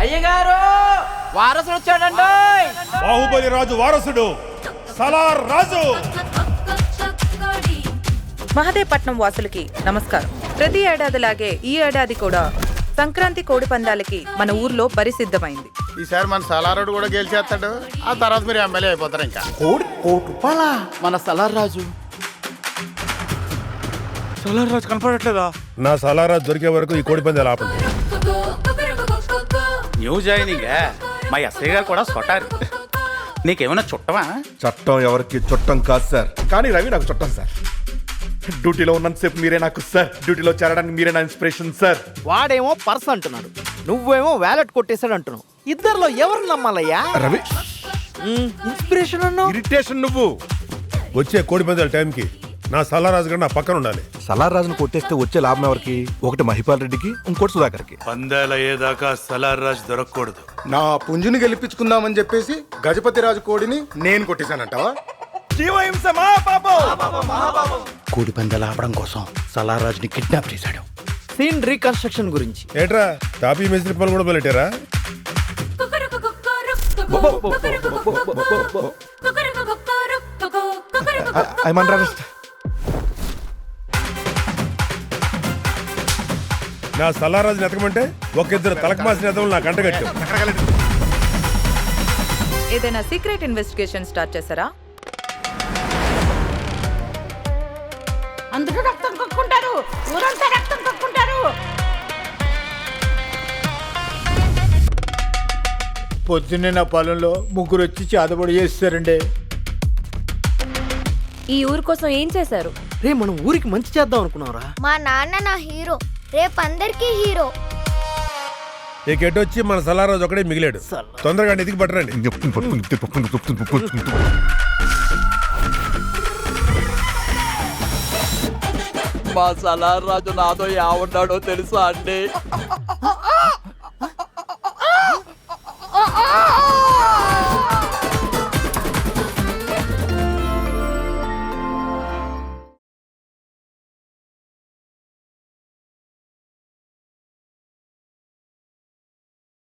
అయ్యగారు వారసుడు వచ్చాడండి. బాహుబలి రాజు వారసుడు సలార్ రాజు. మహదేవపట్నం వాసులకి నమస్కారం. ప్రతి ఏడాదిలాగే ఈ ఏడాది కూడా సంక్రాంతి కోడి పందాలకి మన ఊర్లో పరిసిద్ధమైంది. ఈసారి మన సలారుడు కూడా గెలిచేస్తాడు. ఆ తర్వాత మీరు ఎమ్మెల్యే అయిపోతారు. ఇంకా మన సలార్ రాజు కనపడట్లేదా? నా సలార్ రాజు దొరికే వరకు ఈ కోడి పందాలు ఆపండి. న్యూ జాయినింగ్ మా ఎస్ఐ గారు కూడా సొటారు. నీకేమైనా చుట్టమా? చట్టం ఎవరికి చుట్టం కాదు సార్, కానీ రవి నాకు చుట్టం సార్. డ్యూటీలో ఉన్నంతసేపు మీరే నాకు సార్, డ్యూటీలో చేరడానికి మీరే నా ఇన్స్పిరేషన్ సార్. వాడేమో పర్స్ అంటున్నాడు, నువ్వేమో వ్యాలెట్ కొట్టేశాడు అంటున్నావు. ఇద్దరిలో ఎవరు నమ్మాలయ్యా? రవి ఇన్స్పిరేషన్ అన్నావు. ఇరిటేషన్ నువ్వు. వచ్చే కోడి పందాల టైంకి నా సలార్ రాజు గారు నా పక్కన ఉండాలి. సలార్ రాజును కొట్టేస్తే వచ్చే లాభం ఎవరికి? ఒకటి మహిపాల్ రెడ్డికి, ఇంకోటి సుధాకర్కి. పందాల అయ్యేదాకా సలార్ రాజు దొరకకూడదు. నా పుంజుని గెలిపించుకుందామని చెప్పేసి గజపతి రాజు కోడిని నేను కొట్టేశానంటావా? కోడి పందాలు ఆపడం కోసం సలార్ రాజుని కిడ్నాప్ చేశాడు. సీన్ రీకన్స్ట్రక్షన్ గురించి. ఏట్రా తాపీ మేస్త్రి పనులు కూడా మొదలెట్టారా? నా సలార్ రాజుని ఎతకమంటే ఒక ఇద్దరు తలకు మాసిన ఎదవలు నా కంట కట్టావు. ఏదైనా సీక్రెట్ ఇన్వెస్టిగేషన్ స్టార్ట్ చేశారా? అందరూ రక్తం కక్కుంటారు, ఊరంతా రక్తం కక్కుంటారు. పొద్దున్నే నా పొలంలో ముగ్గురు వచ్చి చేతబడి చేస్తారండి. ఈ ఊరు కోసం ఏం చేశారు? రే మనం ఊరికి మంచి చేద్దాం అనుకున్నావురా. మా నాన్న నా హీరో, రేపు అందరికీ హీరో. వచ్చి మన సలార్ రాజు ఒకడే మిగిలాడు. తొందరగా ఎదిగి పట్టరండి. మా సలార్ రాజు నాతో ఏమన్నాడో తెలుసా అండి?